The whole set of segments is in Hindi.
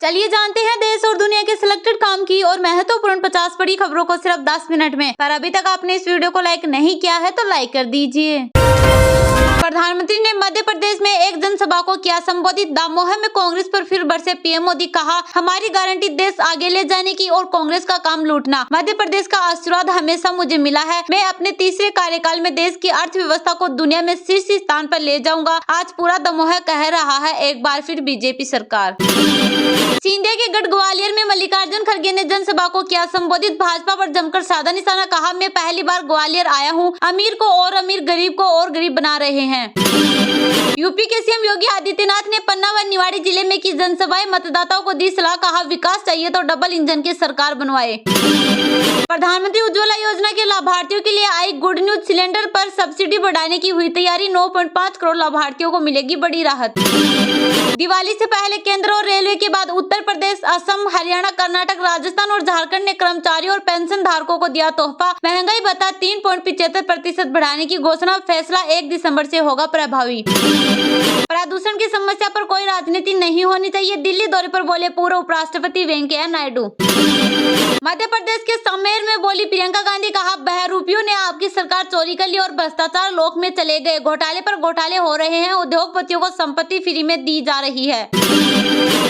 चलिए जानते हैं देश और दुनिया के सिलेक्टेड काम की और महत्वपूर्ण 50 बड़ी खबरों को सिर्फ 10 मिनट में। पर अभी तक आपने इस वीडियो को लाइक नहीं किया है तो लाइक कर दीजिए। प्रधानमंत्री ने मध्य प्रदेश में एक जनसभा को किया संबोधित। दामोह में कांग्रेस पर फिर बरसे पीएम मोदी। कहा, हमारी गारंटी देश आगे ले जाने की और कांग्रेस का काम लूटना। मध्य प्रदेश का आशीर्वाद हमेशा मुझे मिला है। मैं अपने तीसरे कार्यकाल में देश की अर्थव्यवस्था को दुनिया में शीर्ष स्थान पर ले जाऊंगा। आज पूरा दमोह कह रहा है, एक बार फिर बीजेपी सरकार। सिंधिया के गढ़ ग्वालियर में मल्लिकार्जुन खड़गे ने जनसभा को किया संबोधित। भाजपा पर जमकर साधा निशाना। कहा, मैं पहली बार ग्वालियर आया हूं। अमीर को और अमीर, गरीब को और गरीब बना रहे हैं। यूपी के सीएम योगी आदित्यनाथ ने पन्ना व निवाड़ी जिले में की जनसभाएं। मतदाताओं को दी सलाह। कहा, विकास चाहिए तो डबल इंजन की सरकार बनवाए। प्रधानमंत्री उज्ज्वला योजना के लाभार्थियों के लिए आई गुड न्यूज। सिलेंडर पर सब्सिडी बढ़ाने की हुई तैयारी। 9.5 करोड़ लाभार्थियों को मिलेगी बड़ी राहत। दिवाली से पहले केंद्र और रेलवे के बाद उत्तर प्रदेश, असम, हरियाणा, कर्नाटक, राजस्थान और झारखंड ने कर्मचारियों और पेंशन धारकों को दिया तोहफा। महंगाई भत्ता 3.75% बढ़ाने की घोषणा। फैसला 1 दिसंबर से होगा प्रभावी। प्रदूषण की समस्या पर कोई राजनीति नहीं होनी चाहिए। दिल्ली दौरे पर बोले पूर्व उपराष्ट्रपति वेंकैया नायडू। मध्य प्रदेश के समेर में बोली प्रियंका गांधी। कहा, बहरूपियों ने आपकी सरकार चोरी कर ली और भ्रष्टाचार लोक में चले गए। घोटाले पर घोटाले हो रहे हैं। उद्योगपतियों को संपत्ति फ्री में दी जा रही है।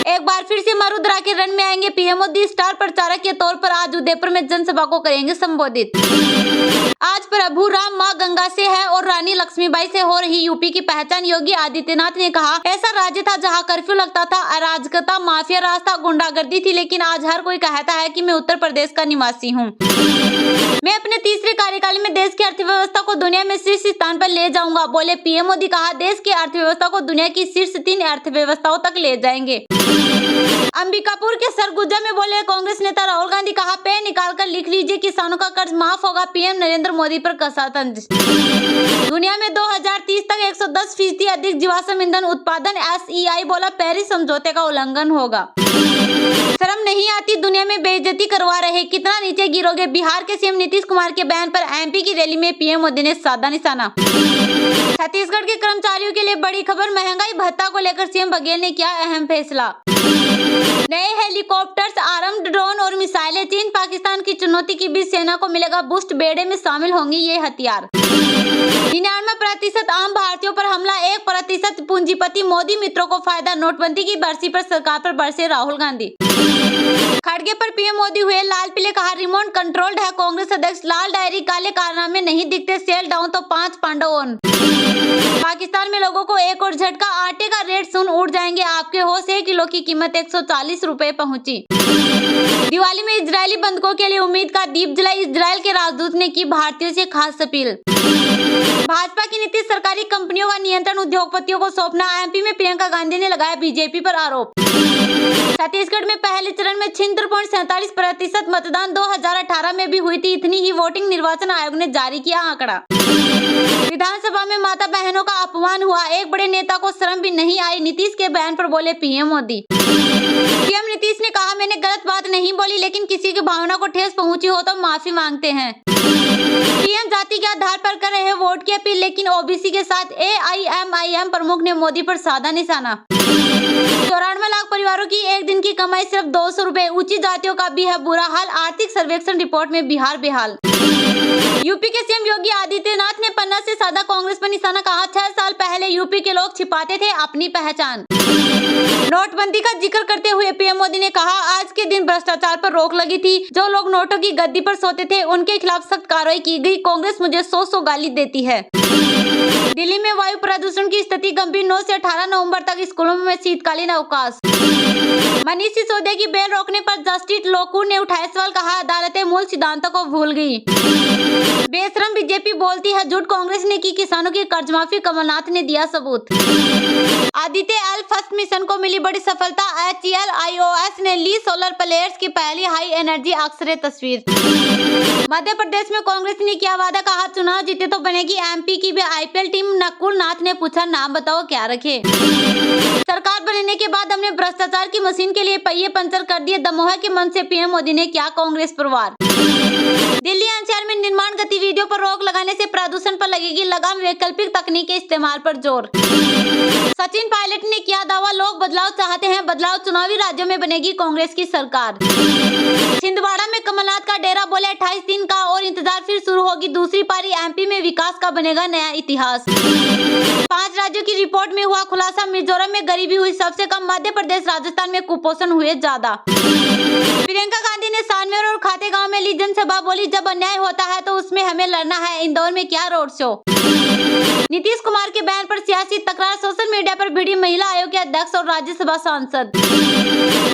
एक बार फिर से मरुद्रा के रण में आएंगे पीएम मोदी। स्टार प्रचारक के तौर पर आज उदयपुर में जनसभा को करेंगे संबोधित। आज प्रभु राम मां गंगा से है और रानी लक्ष्मीबाई से हो रही यूपी की पहचान। योगी आदित्यनाथ ने कहा, ऐसा राज्य था जहां कर्फ्यू लगता था, अराजकता, माफिया राज था, गुंडागर्दी थी, लेकिन आज हर कोई कहता है कि मैं उत्तर प्रदेश का निवासी हूं। मैं अपने तीसरे कार्यकाल में देश की अर्थव्यवस्था को दुनिया में शीर्ष स्थान पर ले जाऊंगा, बोले पीएम मोदी। कहा, देश की अर्थव्यवस्था को दुनिया की शीर्ष 3 अर्थव्यवस्थाओं तक ले जाएंगे। अंबिकापुर के सरगुजा में बोले कांग्रेस नेता राहुल गांधी। कहा, पेन निकाल कर लिख लीजिए, किसानों का कर्ज माफ होगा। पीएम नरेंद्र मोदी पर कसा तंज। दुनिया में 2030 तक 110% अधिक जीवाश्म ईंधन उत्पादन। SEI बोला पेरिस समझौते का उल्लंघन होगा। शर्म नहीं आती, दुनिया में बेइज्जती करवा रहे, कितना नीचे गिरोगे। बिहार के सीएम नीतीश कुमार के बयान पर MP की रैली में पीएम मोदी ने साधा निशाना। छत्तीसगढ़ के कर्मचारियों के लिए बड़ी खबर। महंगाई भत्ता को लेकर सीएम बघेल ने किया अहम फैसला। नए हेलीकॉप्टर्स, आर्म्ड ड्रोन और मिसाइलें। चीन पाकिस्तान की चुनौती के बीच सेना को मिलेगा बूस्ट। बेड़े में शामिल होंगी ये हथियार। 99% आम भारतीयों पर हमला, 1% पूंजीपति। मोदी मित्रों को फायदा। नोटबंदी की बरसी पर सरकार पर बरसे राहुल गांधी। खड़गे पर पीएम मोदी हुए लाल पीले। कहा, रिमोट कंट्रोल्ड है। कांग्रेस अध्यक्ष लाल डायरी। काले कारनामे नहीं दिखते। सेल डाउन तो 5 पांडव ऑन। पाकिस्तान में लोगों को एक और झटका। आटे का रेट सुन उड़ जाएंगे आपके होश। 1 किलो की कीमत 140 रुपए पहुंची। दिवाली में इजरायली बंधकों के लिए उम्मीद का दीप जलाई। इजरायल के राजदूत ने की भारतीयों से खास अपील। भाजपा की नीति सरकारी कंपनियों का नियंत्रण उद्योगपतियों को सौंपना। MP में प्रियंका गांधी ने लगाया बीजेपी पर आरोप। छत्तीसगढ़ में पहले चरण में 76.47% मतदान 2018 में भी हुई थी। इतनी ही वोटिंग निर्वाचन आयोग ने जारी किया आंकड़ा। विधानसभा में माता बहनों का अपमान हुआ। एक बड़े नेता को शर्म भी नहीं आई। नीतीश के बयान पर बोले पीएम मोदी। सीएम नीतीश ने कहा, मैंने गलत बात नहीं बोली, लेकिन किसी की भावना को ठेस पहुंची हो तो माफी मांगते हैं। पीएम जाति के आधार पर कर रहे वोट की अपील, लेकिन OBC के साथ AIMIM प्रमुख ने मोदी पर साधा निशाना। 94 लाख परिवारों की एक दिन की कमाई सिर्फ 200 रुपए। ऊंची जातियों का भी है बुरा हाल। आर्थिक सर्वेक्षण रिपोर्ट में बिहार बेहाल। यूपी के सीएम योगी आदित्यनाथ ने पन्ना से साधा कांग्रेस पर निशाना। कहा, 6 साल पहले यूपी के लोग छिपाते थे अपनी पहचान। नोटबंदी का जिक्र करते हुए पीएम मोदी ने कहा, आज के दिन भ्रष्टाचार पर रोक लगी थी। जो लोग नोटों की गद्दी पर सोते थे उनके खिलाफ सख्त कार्रवाई की गई। कांग्रेस मुझे 100 गाली देती है। दिल्ली में वायु प्रदूषण की स्थिति गंभीर। 9 से 18 नवंबर तक स्कूलों में शीतकालीन अवकाश। मनीष सिसोदिया की बेल रोकने पर जस्टिस लोकूर ने उठाया सवाल। कहा, अदालतें मूल सिद्धांतों को भूल गई। बेशरम बीजेपी बोलती है झूठ। कांग्रेस ने की किसानों की कर्जमाफी। कमलनाथ ने दिया सबूत। आदित्य एल फर्स्ट मिशन को मिली बड़ी सफलता। HCL IOS ने ली सोलर प्लेयर्स की पहली हाई एनर्जी अक्षरे तस्वीर। मध्य प्रदेश में कांग्रेस ने किया वादा। कहा, चुनाव जीते तो बनेगी MP की भी IPL टीम। नकुल नाथ ने पूछा, नाम बताओ क्या रखे। सरकार बनने के बाद हमने भ्रष्टाचार की मशीन के लिए पहिए पंचर कर दिए। दमोह के मन से पीएम मोदी ने किया कांग्रेस पर वार। दिल्ली एनसीआर में निर्माण गतिविधियों पर रोक लगाने से प्रदूषण पर लगेगी लगाम, वैकल्पिक तकनीक के इस्तेमाल पर जोर। सचिन पायलट ने किया दावा, लोग बदलाव चाहते हैं, बदलाव चुनावी राज्यों में बनेगी कांग्रेस की सरकार। छिंदवाड़ा में कमलनाथ का डेरा, बोले 28 दिन का और इंतजार, फिर शुरू होगी दूसरी पारी, एमपी में विकास का बनेगा नया इतिहास। 5 राज्यों की रिपोर्ट में हुआ खुलासा, मिजोरम में गरीबी हुई सबसे कम, मध्य प्रदेश राजस्थान में कुपोषण हुए ज्यादा। प्रियंका गांधी ने सानमेर और खातेगांव में ली जनसभा, बोली जब अन्याय होता है तो उसमें हमें लड़ना है, इंदौर में किया रोड शो। नीतीश कुमार के बयान पर सियासी तकरार, सोशल मीडिया पर भिड़ी महिला आयोग के अध्यक्ष और राज्यसभा सांसद।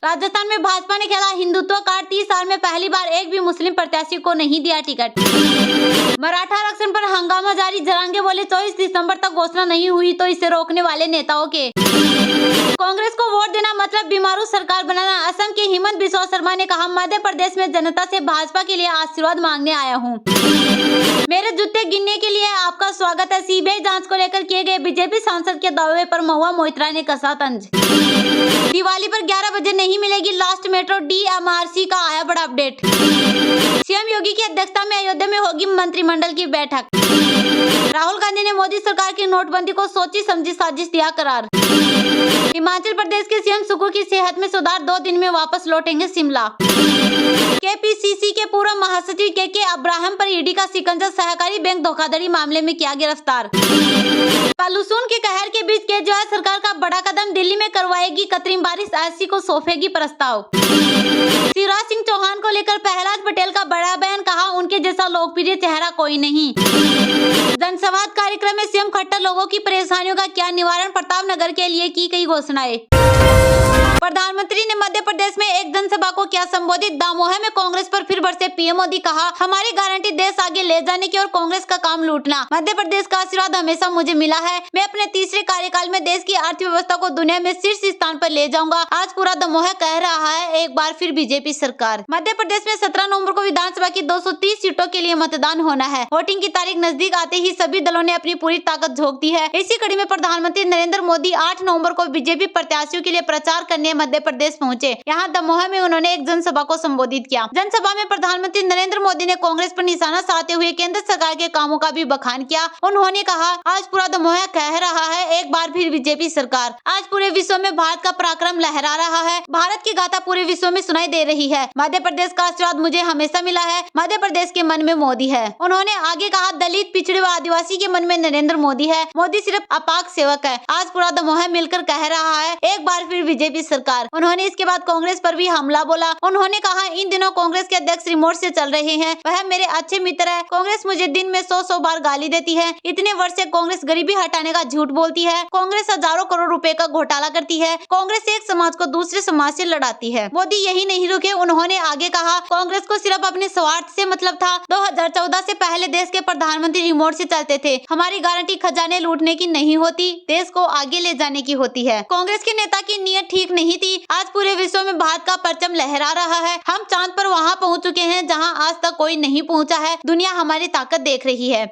राजस्थान में भाजपा ने खेला हिंदुत्व कार्ड, 30 साल में पहली बार एक भी मुस्लिम प्रत्याशी को नहीं दिया टिकट। मराठा आरक्षण पर हंगामा जारी, जरांगे बोले 24 दिसंबर तक घोषणा नहीं हुई तो इसे रोकने वाले नेताओं के। कांग्रेस को वोट देना मतलब बीमारू सरकार बनाना, असम के हिमंत बिस्वा शर्मा ने कहा, मध्य प्रदेश में जनता से भाजपा के लिए आशीर्वाद मांगने आया हूँ। मेरे जूते गिनने के लिए आपका स्वागत है। सीबीआई जांच को लेकर किए गए बीजेपी सांसद के दावे पर महुआ मोइत्रा ने कसा तंज। दिवाली पर 11 बजे नहीं मिलेगी लास्ट मेट्रो, डीएमआरसी का आया बड़ा अपडेट। सीएम योगी की अध्यक्षता में अयोध्या में होगी मंत्रिमंडल की बैठक। राहुल गांधी ने मोदी सरकार की नोटबंदी को सोची समझी साजिश दिया करार। हिमाचल प्रदेश के सीएम सुक्खू की सेहत में सुधार, 2 दिन में वापस लौटेंगे शिमला। केपीसीसी के पूर्व महासचिव के अब्राहम पर ईडी का शिकंजा, सहकारी बैंक धोखाधड़ी मामले में किया गिरफ्तार। पॉल्यूशन के कहर के बीच केजरीवाल सरकार का बड़ा कदम, दिल्ली में करवाएगी कृत्रिम बारिश, एससी को सौंपेगी प्रस्ताव। शिवराज सिंह चौहान को लेकर प्रहलाद पटेल का बड़ा बयान, कहा उनके जैसा लोकप्रिय चेहरा कोई नहीं। जनसंवाद कार्यक्रम में सीएम खट्टर, लोगों की परेशानियों का क्या निवारण, प्रताप नगर के लिए की कई घोषणाएं। प्रधानमंत्री ने मध्य प्रदेश में एक जनसभा को किया संबोधित, दामोह में कांग्रेस पर फिर बरसे पीएम मोदी, कहा हमारी गारंटी देश आगे ले जाने की और कांग्रेस का काम लूटना। मध्य प्रदेश का आशीर्वाद हमेशा मुझे मिला है, मैं अपने तीसरे कार्यकाल में देश की अर्थव्यवस्था को दुनिया में शीर्ष स्थान पर ले जाऊंगा। आज पूरा दमोह कह रहा है, एक बार फिर बीजेपी सरकार। मध्य प्रदेश में 17 नवंबर को विधानसभा की 230 सीटों के लिए मतदान होना है। वोटिंग की तारीख नजदीक आते ही सभी दलों ने अपनी पूरी ताकत झोंक दी है। इसी कड़ी में प्रधानमंत्री नरेंद्र मोदी 8 नवंबर को बीजेपी प्रत्याशियों के लिए प्रचार करने मध्य प्रदेश पहुंचे। यहाँ दमोह में उन्होंने एक जनसभा को संबोधित किया। जनसभा में प्रधानमंत्री नरेंद्र मोदी ने कांग्रेस पर निशाना साधते हुए केंद्र सरकार के कामों का भी बखान किया। उन्होंने कहा, आज पूरा दमोह कह रहा है, एक बार फिर बीजेपी सरकार। आज पूरे विश्व में भारत का पराक्रम लहरा रहा है, भारत की गाथा पूरे विश्व में सुनाई दे रही है। मध्य प्रदेश का आशीर्वाद मुझे हमेशा मिला है, मध्य प्रदेश के मन में मोदी है। उन्होंने आगे कहा, दलित, पिछड़े व आदिवासी के मन में नरेंद्र मोदी है, मोदी सिर्फ अपाक सेवक है। आज पूरा दमोह मिलकर कह रहा है, एक बार फिर बीजेपी सरकार। उन्होंने इसके बाद कांग्रेस पर भी हमला बोला। उन्होंने कहा, इन दिनों कांग्रेस के अध्यक्ष रिमोट से चल रहे हैं, वह मेरे अच्छे मित्र है। कांग्रेस मुझे दिन में 100 बार गाली देती है। इतने वर्ष से कांग्रेस गरीबी हटाने का झूठ बोलती है। कांग्रेस हजारों करोड़ रुपए का घोटाला करती है। कांग्रेस एक समाज को दूसरे समाज से लड़ाती है। मोदी यही नहीं रुके, उन्होंने आगे कहा, कांग्रेस को सिर्फ अपने स्वार्थ से मतलब था। 2014 से पहले देश के प्रधानमंत्री रिमोट से चलते थे। हमारी गारंटी खजाने लूटने की नहीं होती, देश को आगे ले जाने की होती है। कांग्रेस के नेता की नीयत ठीक नहीं थी। आज पूरे विश्व में भारत का परचम लहरा रहा है। हम चांद पर वहां पहुंच चुके हैं जहां आज तक कोई नहीं पहुंचा है। दुनिया हमारी ताकत देख रही है।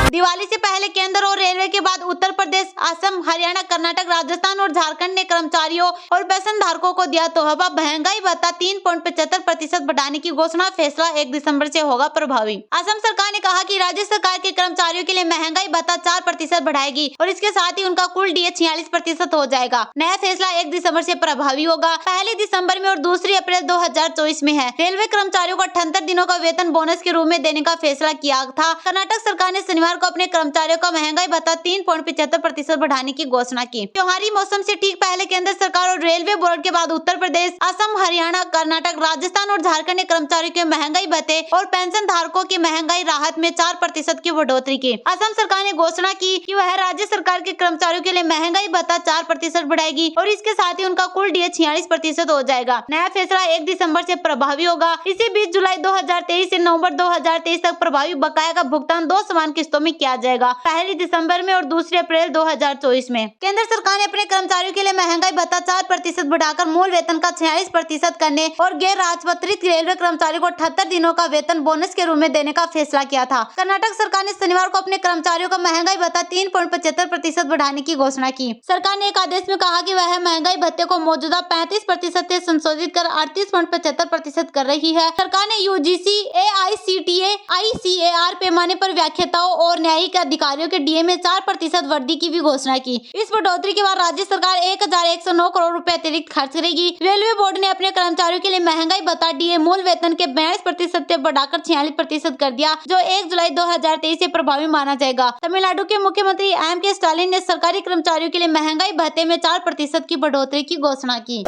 दिवाली से पहले केंद्र और रेलवे के बाद उत्तर प्रदेश, असम, हरियाणा, कर्नाटक, राजस्थान और झारखंड ने कर्मचारियों और पेंशन धारकों को दिया तोहफा। महंगाई भत्ता 3.75% बढ़ाने की घोषणा, फैसला 1 दिसंबर से होगा प्रभावी। असम सरकार ने कहा कि राज्य सरकार के कर्मचारियों के लिए महंगाई भत्ता 4% बढ़ाएगी और इसके साथ ही उनका कुल डीए 46% हो जाएगा। नया फैसला 1 दिसंबर से प्रभावी होगा। पहली दिसंबर में और 2 अप्रैल 2024 में है। रेलवे कर्मचारियों को 78 दिनों का वेतन बोनस के रूप में देने का फैसला किया था। कर्नाटक सरकार ने शनिवार को अपने कर्मचारियों का महंगाई भत्ता 3.75% बढ़ाने की घोषणा की। त्योहारी मौसम से ठीक पहले केंद्र सरकार और रेलवे बोर्ड के बाद उत्तर प्रदेश, असम, हरियाणा, कर्नाटक, राजस्थान और झारखंड ने कर्मचारियों के महंगाई भत्ते और पेंशन धारकों की महंगाई राहत में 4% की बढ़ोतरी की। असम सरकार ने घोषणा की कि वह राज्य सरकार के कर्मचारियों के लिए महंगाई भत्ता 4% बढ़ाएगी और इसके साथ ही उनका कुल डीए 46% हो जाएगा। नया फैसला 1 दिसंबर से प्रभावी होगा। इसी बीच जुलाई 2023 से नवंबर 2023 तक प्रभावी बकाया का भुगतान 2 समान किस्तों में किया जाएगा, पहली दिसंबर में और दूसरी अप्रैल 2024 में। केंद्र सरकार ने अपने कर्मचारियों के लिए महंगाई भत्ता 4% बढ़ाकर मूल वेतन का 46% करने और गैर राजपत्रित रेलवे कर्मचारियों को 78 दिनों का वेतन बोनस के रूप में देने का फैसला किया था। कर्नाटक सरकार ने शनिवार को अपने कर्मचारियों का महंगाई भत्ता 3.75% बढ़ाने की घोषणा की। सरकार ने एक आदेश में कहा कि वह महंगाई भत्ते को मौजूदा 35% से संशोधित कर 38.75% कर रही है। सरकार ने यूजीसी, एआईसीटीए, आईसीएआर पैमाने पर व्याख्याताओं और न्यायिक अधिकारियों के डीए में 4% वृद्धि की भी घोषणा की। इस बढ़ोतरी के बाद राज्य सरकार 1109 करोड़ रुपए अतिरिक्त खर्च करेगी। रेलवे बोर्ड ने अपने कर्मचारियों के लिए महंगाई भत्ता डीए मूल वेतन के 42% से बढ़ाकर 46% कर दिया, जो 1 जुलाई 2023 से प्रभावी माना जाएगा। तमिलनाडु के मुख्यमंत्री एम के स्टालिन ने सरकारी कर्मचारियों के लिए महंगाई भत्ते में 4% की बढ़ोतरी की घोषणा की।